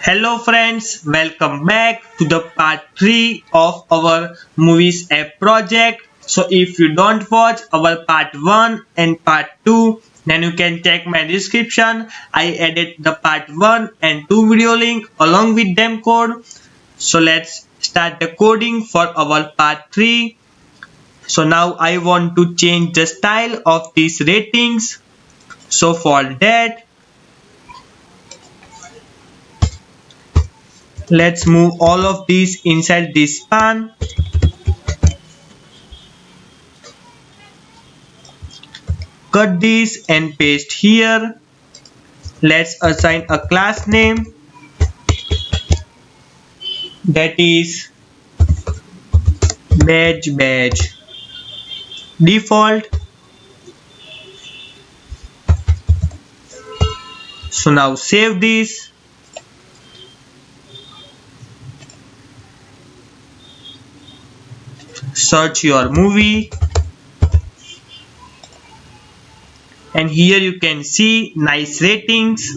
Hello friends, welcome back to the part 3 of our movies app project. So if you don't watch our part 1 and part 2, then you can check my description. I added the part 1 and 2 video link along with them code. So let's start the coding for our part 3. So now I want to change the style of these ratings. So for that, let's move all of these inside this span. Cut this and paste here. Let's assign a class name that is badge default. So now save this. Search your movie. And here you can see nice ratings.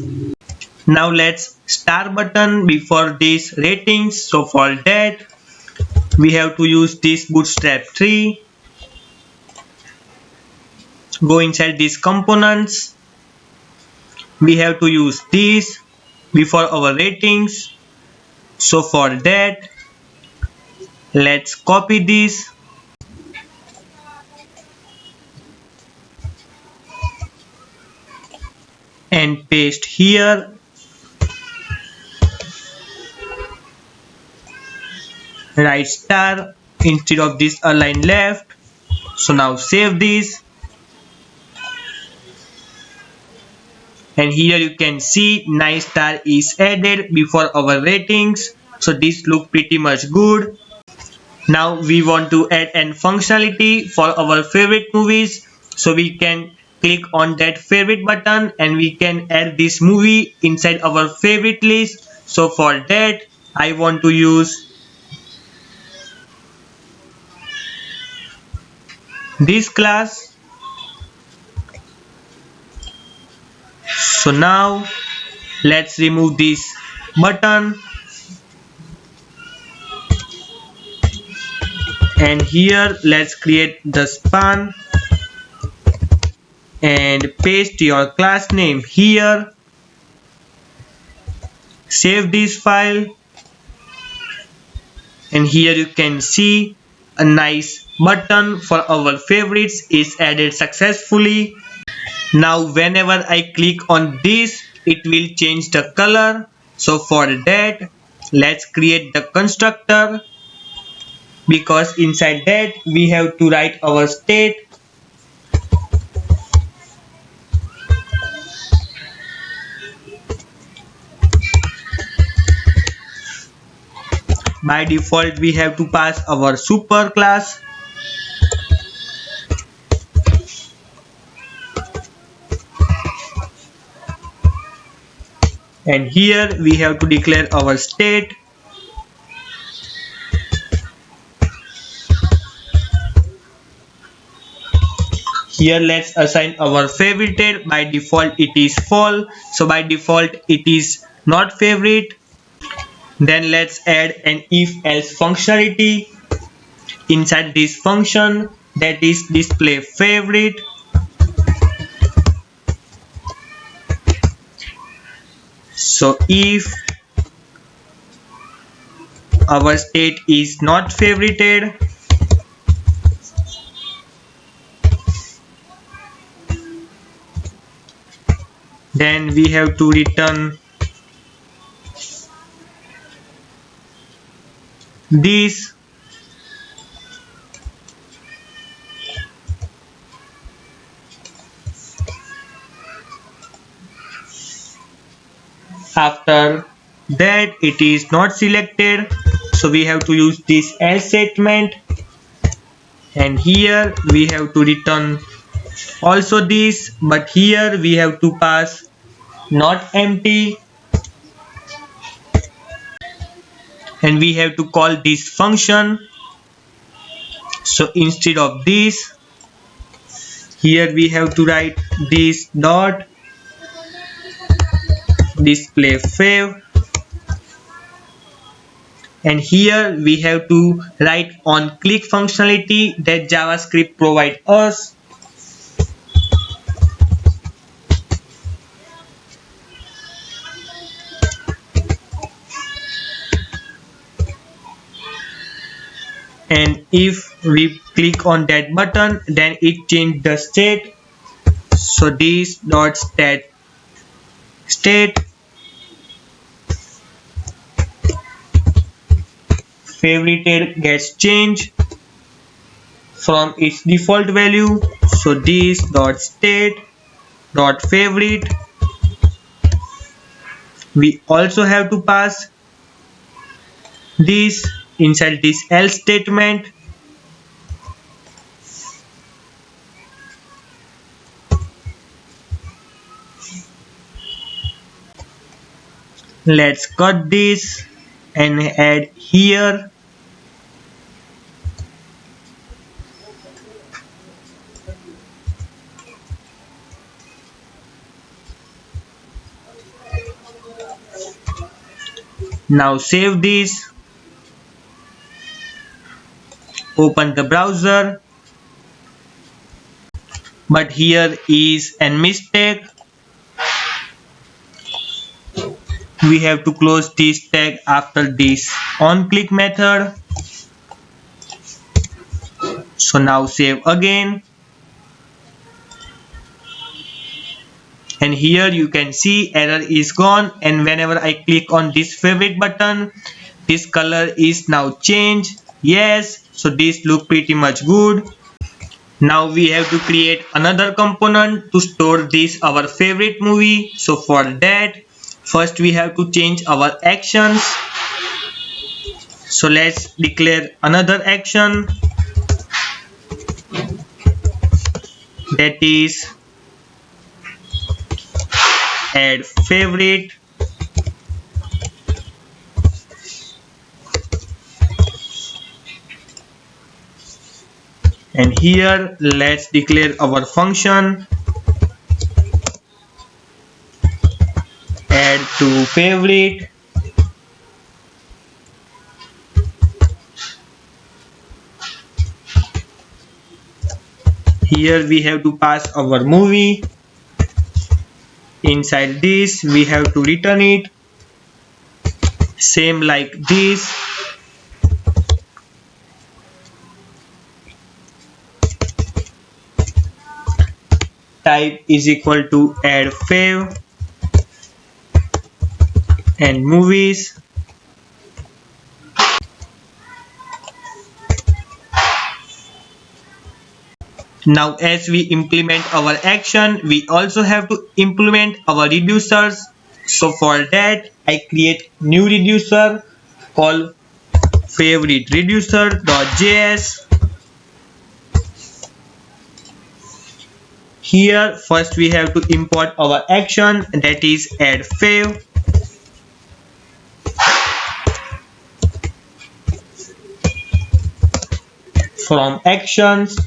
Now let's star button before these ratings. So for that, we have to use this bootstrap 3. Go inside these components. We have to use this before our ratings. So for that, let's copy this and paste here. Right star instead of this align left. So now save this. And here you can see nice star is added before our ratings. So this look pretty much good. Now we want to add an functionality for our favorite movies. So we can click on that favorite button and we can add this movie inside our favorite list. So for that, I want to use this class. So now let's remove this button. And here let's create the span and paste your class name here. Save this file. And here you can see a nice button for our favorites is added successfully. Now whenever I click on this, it will change the color. So for that, let's create the constructor, because inside that we have to write our state. By default, we have to pass our super class. And here we have to declare our state. Here let's assign our favorited. By default it is false. So by default it is not favorite. Then let's add an if else functionality inside this function, that is display favorite. So if our state is not favorited, then we have to return this. After that, it is not selected, so we have to use this else statement. And here we have to return also this, but here we have to pass not empty. And we have to call this function. So instead of this, here we have to write this dot display fav And here we have to write on click functionality that JavaScript provide us. And if we click on that button, then it change the state. So this dot state favorited gets changed from its default value. So this dot state dot favorite, we also have to pass this inside this else statement. Let's cut this and add here. Now save this, open the browser, but here is a mistake. We have to close this tag after this onClick method. So now save again. And here you can see error is gone, and whenever I click on this favorite button, this color is now changed. Yes, so this look pretty much good. Now we have to create another component to store this our favorite movie. So for that, first we have to change our actions. So let's declare another action, that is add favorite. And here let's declare our function add to favorite. Here we have to pass our movie. Inside this we have to return it, same like this. Type is equal to add fav and movies. Now as we implement our action, we also have to implement our reducers. So for that I create new reducer called favorite reducer.js. Here first we have to import our action, that is add fav. From actions,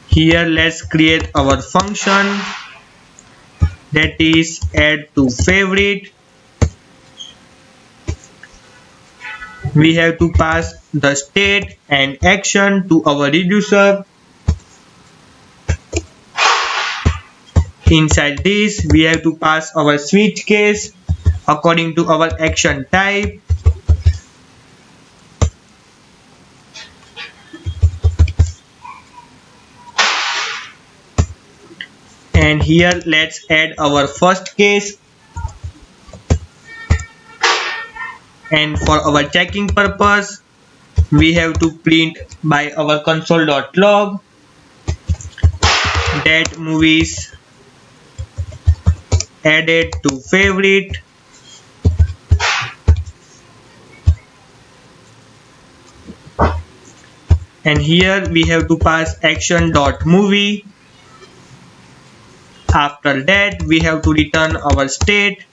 here let's create our function, that is add to favorite. We have to pass the state and action to our reducer. Inside this we have to pass our switch case according to our action type. And here let's add our first case. And for our checking purpose, we have to print by our console.log that movies added to favorite. And here we have to pass action.movie. After that we have to return our state.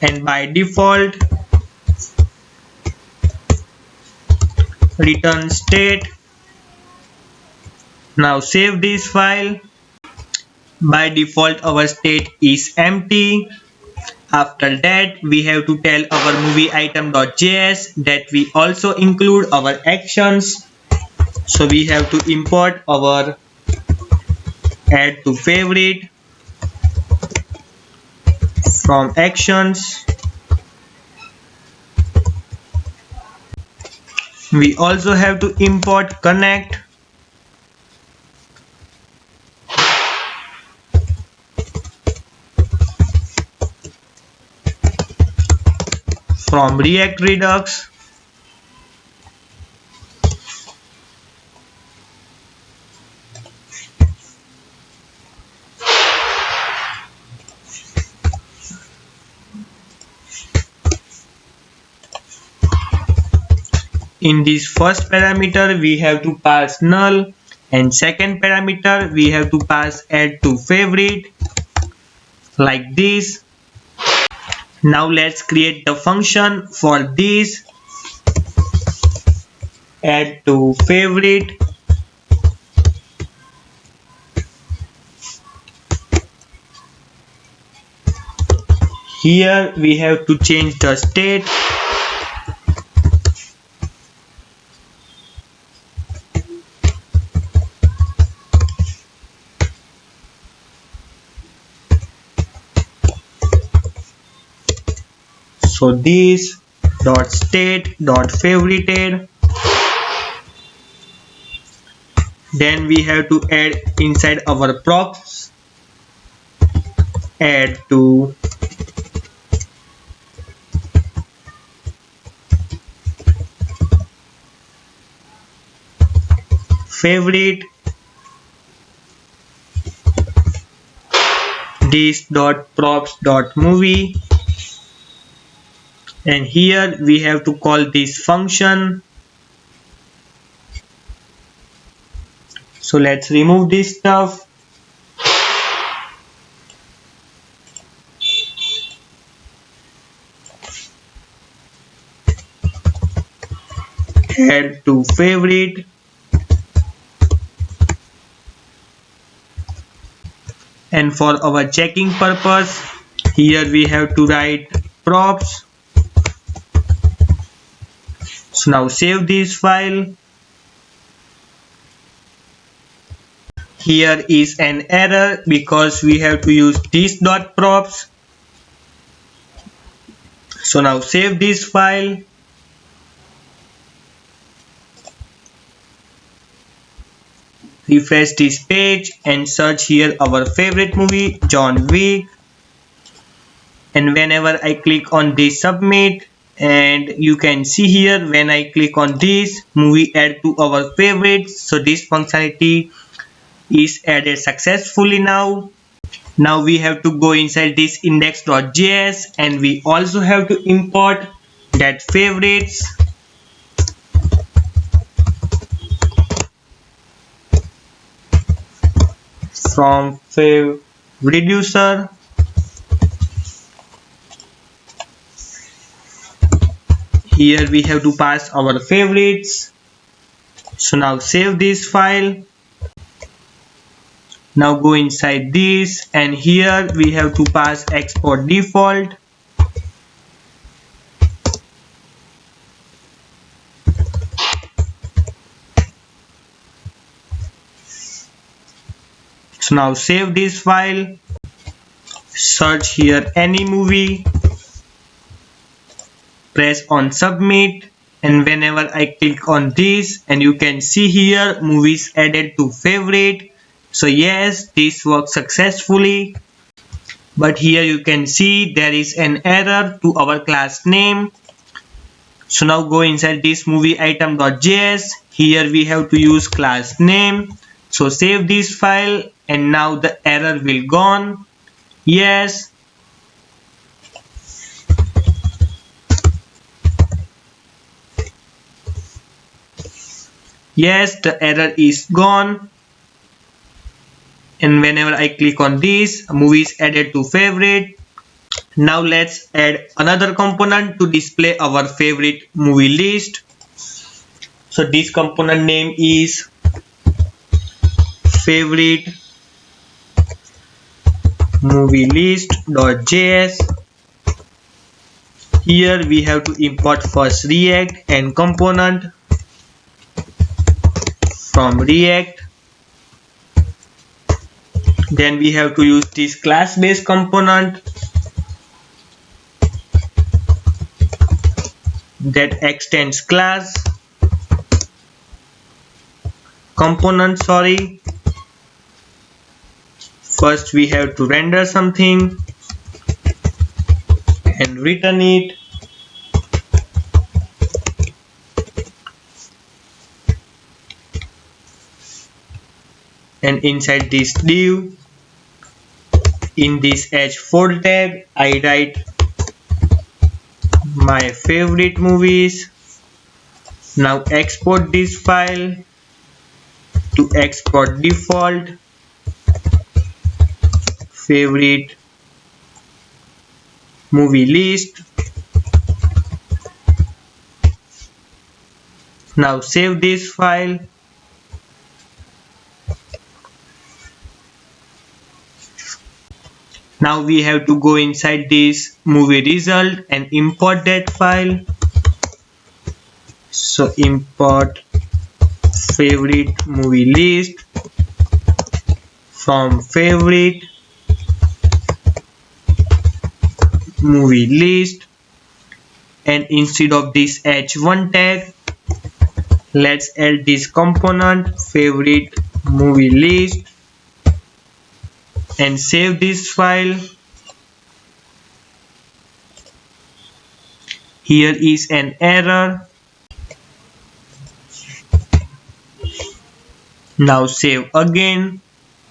And by default return state. Now save this file. By default our state is empty. After that we have to tell our movie item.js that we also include our actions. So we have to import our add to favorite from actions. We also have to import connect from React-Redux. In this first parameter we have to pass null, and second parameter we have to pass add to favorite like this. Now let's create the function for this add to favorite. Here we have to change the state. So this dot state dot favorited. Then we have to add inside our props add to favorite this dot props dot movie, and here we have to call this function. So let's remove this stuff. Add to favorite. And for our checking purpose, here we have to write props. So now save this file. Here is an error because we have to use this dot props. So now save this file. Refresh this page and search here our favorite movie John Wick, and whenever I click on this submit, and you can see here when I click on this movie add to our favorites, so this functionality is added successfully. Now we have to go inside this index.js and we also have to import that favorites from fav reducer. Here we have to pass our favorites. So now save this file. Now go inside this and here we have to pass export default. So now save this file. Search here any movie. Press on submit, and whenever I click on this, and you can see here movies added to favorite. So yes, this works successfully, but here you can see there is an error to our class name. So now go inside this movie item.js. Here we have to use class name. So save this file and now the error will gone. Yes. Yes, the error is gone. And whenever I click on this, movies added to favorite. Now let's add another component to display our favorite movie list. So this component name is favorite movie list.js. Here we have to import first React and component from React. Then we have to use this class based component that extends class component. First we have to render something and return it. And inside this div, in this h4 tag, I write my favorite movies. Now export this file to export default favorite movie list. Now save this file. Now we have to go inside this movie result and import that file. So import favorite movie list from favorite movie list, and instead of this h1 tag, let's add this component favorite movie list and save this file. Here is an error. Now save again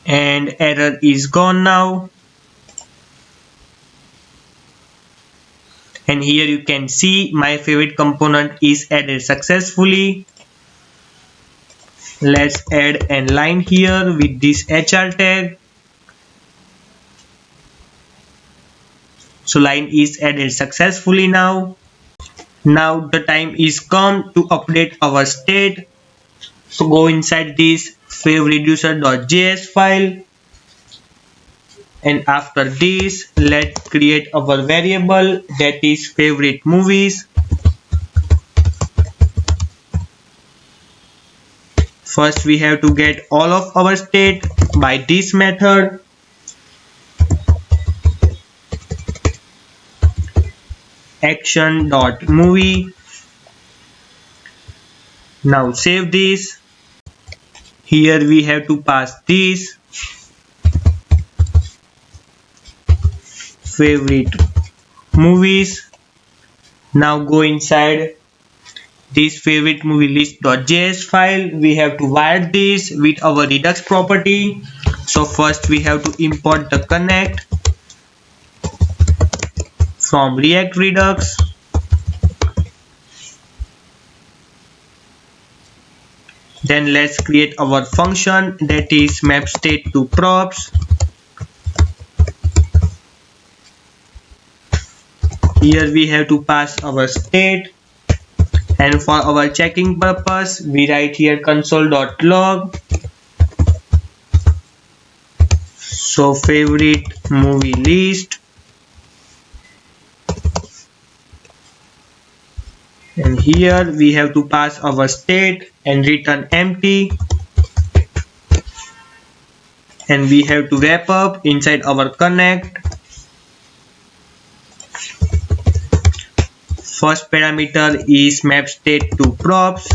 and error is gone now. And here you can see my favorite component is added successfully. Let's add a line here with this hr tag. So line is added successfully now. Now the time is come to update our state. So go inside this favreducer.js file, and after this let's create our variable that is favorite movies. First we have to get all of our state by this method. Action.movie. Now save this. Here we have to pass this favorite movies. Now go inside this favorite movie list.js file. We have to wire this with our Redux property. So first we have to import the connect from React-Redux. Then let's create our function that is map state to props. Here we have to pass our state, and for our checking purpose we write here console.log. So favorite movie list, and here we have to pass our state and return empty, and we have to wrap up inside our connect. First parameter is map state to props,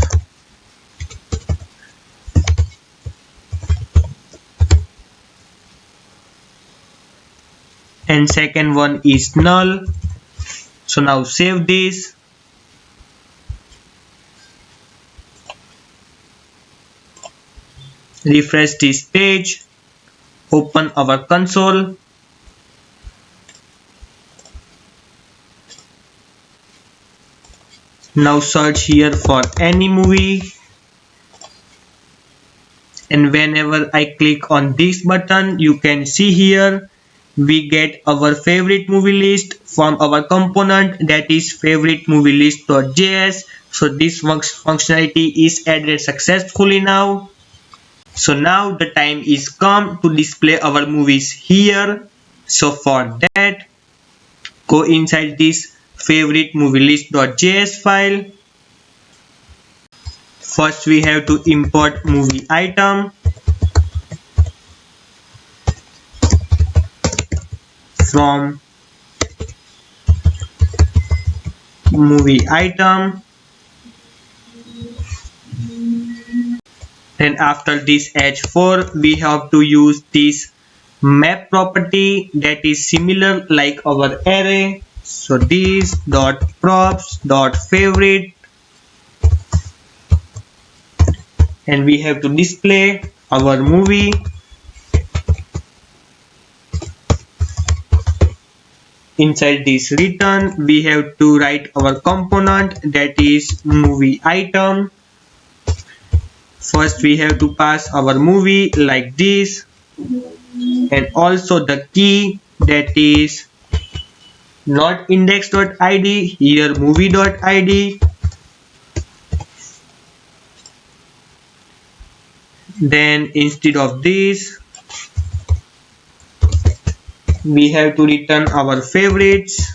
and second one is null. So now save this. Refresh this page, open our console. Now search here for any movie, and whenever I click on this button, you can see here we get our favorite movie list from our component that is favorite movie list.js. So this functionality is added successfully now. So now the time is come to display our movies here. So for that, go inside this favorite movie list.js file. First we have to import movie item from movie item. Then after this h4 we have to use this map property that is similar like our array. So this dot props dot favorite, and we have to display our movie. Inside this return we have to write our component that is movie item. First we have to pass our movie like this, and also the key that is not index.id, here movie.id. Then instead of this we have to return our favorites,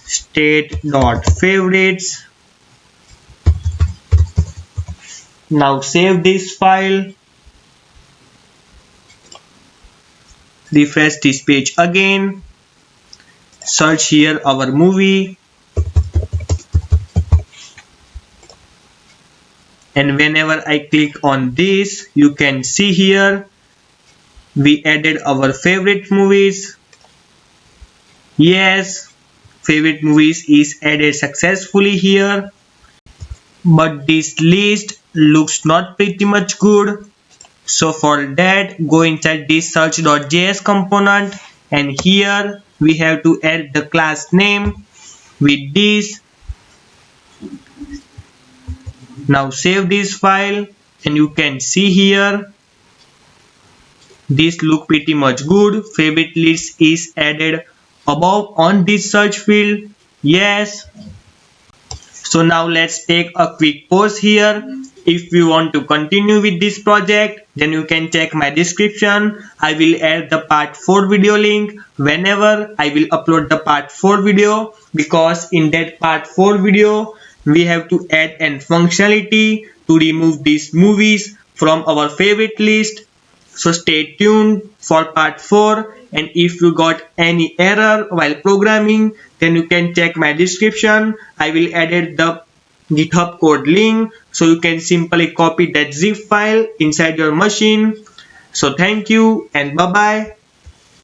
state.favorites. Now save this file, refresh this page again, search here our movie, and whenever I click on this you can see here we added our favorite movies. Yes, favorite movies is added successfully here, but this list looks not pretty much good. So for that, go inside this search.js component, and here we have to add the class name with this. Now save this file, and you can see here this look pretty much good. Favorite list is added above on this search field. Yes. So now let's take a quick pause here. If you want to continue with this project, then you can check my description. I will add the part 4 video link whenever I will upload the part 4 video, because in that part 4 video we have to add an functionality to remove these movies from our favorite list. So stay tuned for part 4, and if you got any error while programming, then you can check my description. I will add the GitHub code link, so you can simply copy that zip file inside your machine. So thank you and bye bye.